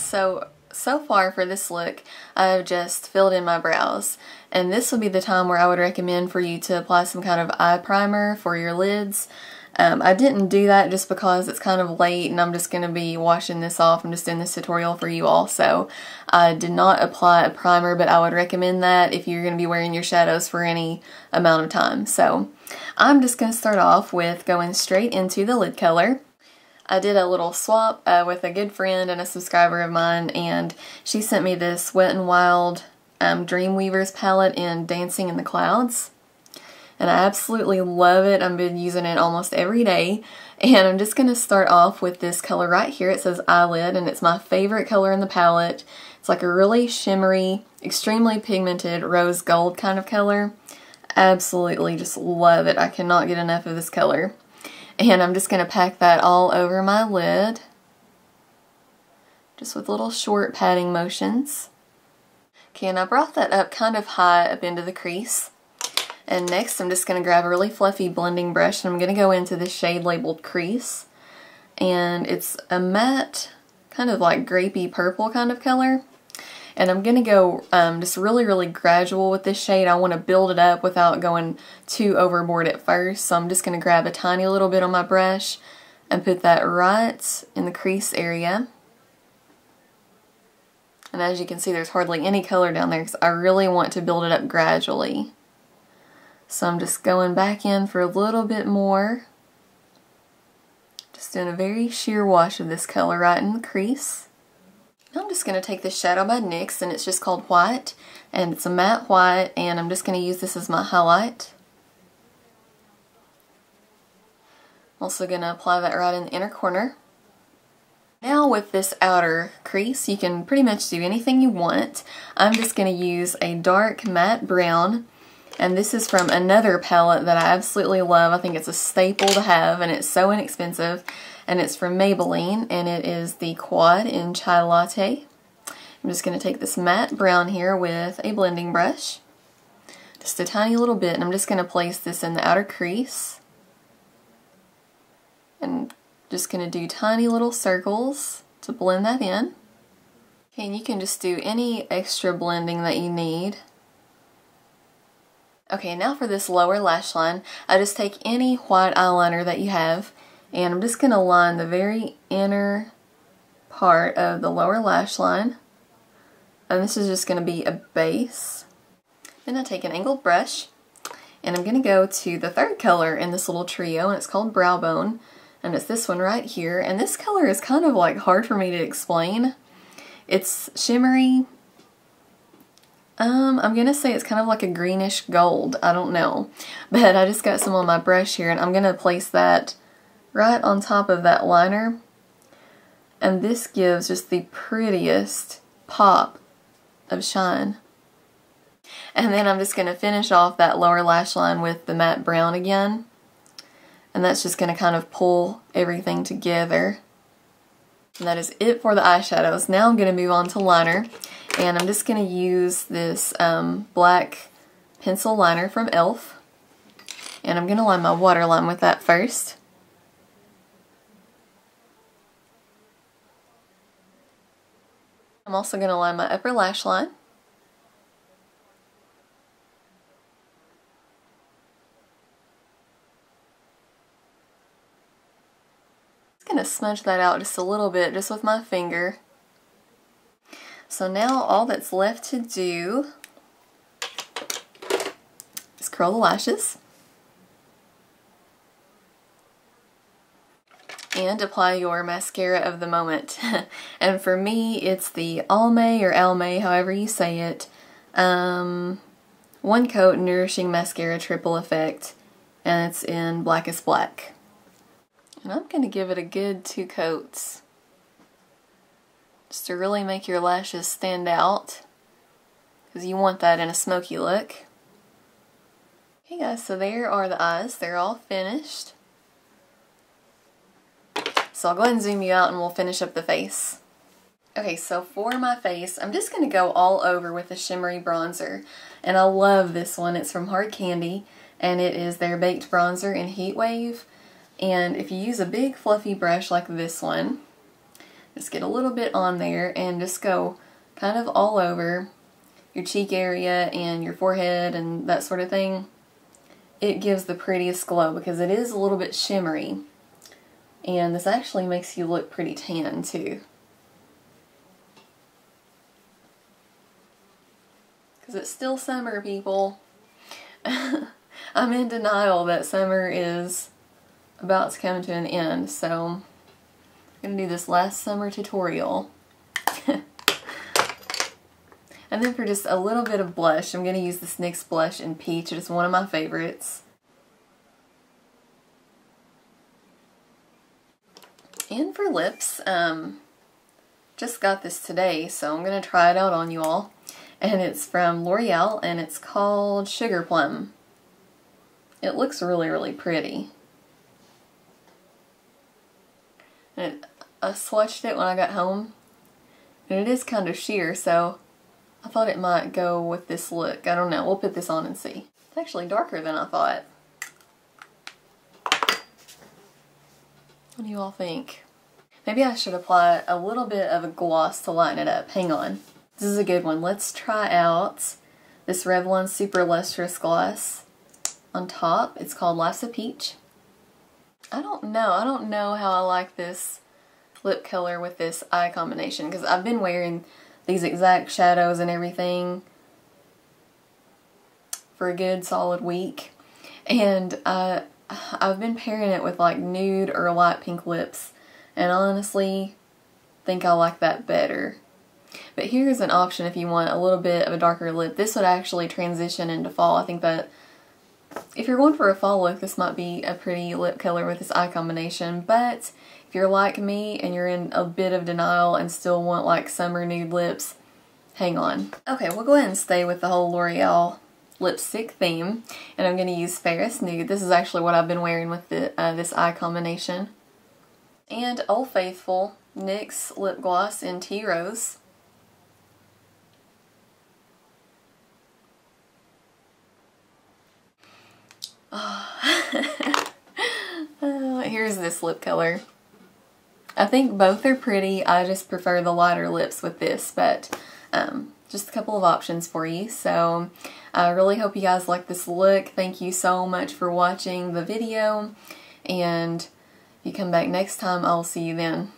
So far for this look, I've just filled in my brows. And this would be the time where I would recommend for you to apply some kind of eye primer for your lids. I didn't do that just because it's kind of late and I'm just going to be washing this off. I'm just doing this tutorial for you all, so I did not apply a primer, but I would recommend that if you're going to be wearing your shadows for any amount of time. So I'm just going to start off with going straight into the lid color. I did a little swap with a good friend and a subscriber of mine, and she sent me this Wet n Wild Dreamweavers palette in Dancing in the Clouds. And I absolutely love it. I've been using it almost every day. And I'm just going to start off with this color right here. It says Eyelid, and it's my favorite color in the palette. It's like a really shimmery, extremely pigmented rose gold kind of color. Absolutely just love it. I cannot get enough of this color. And I'm just going to pack that all over my lid, just with little short patting motions. Okay, and I brought that up kind of high up into the crease. And next I'm just going to grab a really fluffy blending brush, and I'm going to go into the shade labeled Crease. And it's a matte, kind of like grapey purple kind of color. And I'm going to go just really gradual with this shade. I want to build it up without going too overboard at first. So I'm just going to grab a tiny little bit on my brush and put that right in the crease area. And as you can see, there's hardly any color down there because I really want to build it up gradually. So I'm just going back in for a little bit more. Just doing a very sheer wash of this color right in the crease. Now I'm just going to take this shadow by NYX, and it's just called White, and it's a matte white, and I'm just going to use this as my highlight. I'm also going to apply that right in the inner corner. Now with this outer crease, you can pretty much do anything you want. I'm just going to use a dark matte brown. And this is from another palette that I absolutely love. I think it's a staple to have, and it's so inexpensive. And it's from Maybelline, and it is the Quad in Chai Latte. I'm just going to take this matte brown here with a blending brush. Just a tiny little bit, and I'm just going to place this in the outer crease. And just going to do tiny little circles to blend that in. Okay, and you can just do any extra blending that you need. Okay, now for this lower lash line, I just take any white eyeliner that you have, and I'm just going to line the very inner part of the lower lash line. And this is just going to be a base. Then I take an angled brush, and I'm going to go to the third color in this little trio, and it's called Brow Bone. And it's this one right here. And this color is kind of like hard for me to explain. It's shimmery. I'm going to say it's kind of like a greenish gold. I don't know. But I just got some on my brush here, and I'm going to place that right on top of that liner. And this gives just the prettiest pop of shine. And then I'm just going to finish off that lower lash line with the matte brown again. And that's just going to kind of pull everything together. And that is it for the eyeshadows. Now I'm going to move on to liner. And I'm just going to use this black pencil liner from e.l.f. And I'm going to line my waterline with that first. I'm also going to line my upper lash line. I'm going to smudge that out just a little bit, just with my finger. So now all that's left to do is curl the lashes and apply your mascara of the moment. And for me, it's the Almay or Almay, however you say it, One Coat Nourishing Mascara Triple Effect, and it's in Blackest Black. And I'm going to give it a good 2 coats. Just to really make your lashes stand out, because you want that in a smoky look. Okay guys, so there are the eyes. They're all finished. So I'll go ahead and zoom you out and we'll finish up the face. Okay, so for my face, I'm just going to go all over with a shimmery bronzer. And I love this one. It's from Hard Candy, and it is their Baked Bronzer in Heat Wave. And if you use a big fluffy brush like this one, Just get a little bit on there and just go kind of all over your cheek area and your forehead and that sort of thing. It gives the prettiest glow because it is a little bit shimmery. And this actually makes you look pretty tan too. Because it's still summer, people. I'm in denial that summer is about to come to an end, so I'm going to do this last summer tutorial. And then for just a little bit of blush, I'm going to use this NYX blush in Peach. It is one of my favorites. And for lips, just got this today, so I'm going to try it out on you all. And it's from L'Oreal, and it's called Sugar Plum. It looks really, really pretty. And I swatched it when I got home, and it is kind of sheer, so I thought it might go with this look. I don't know. We'll put this on and see. It's actually darker than I thought. What do you all think? Maybe I should apply a little bit of a gloss to lighten it up. Hang on. This is a good one. Let's try out this Revlon Super Lustrous Gloss on top. It's called Latte Peach. I don't know how I like this lip color with this eye combination, because I've been wearing these exact shadows and everything for a good solid week, and I've been pairing it with like nude or light pink lips, and I honestly think I like that better. But here's an option if you want a little bit of a darker lip. This would actually transition into fall. I think that if you're going for a fall look, this might be a pretty lip color with this eye combination. But if you're like me and you're in a bit of denial and still want like summer nude lips, hang on. Okay, we'll go ahead and stay with the whole L'Oreal lipstick theme, and I'm going to use Fairest Nude. This is actually what I've been wearing with this eye combination. And Old Faithful NYX lip gloss in Tea Rose. Here's this lip color. I think both are pretty. I just prefer the lighter lips with this, but just a couple of options for you. So I really hope you guys like this look. Thank you so much for watching the video, and if you come back next time, I'll see you then.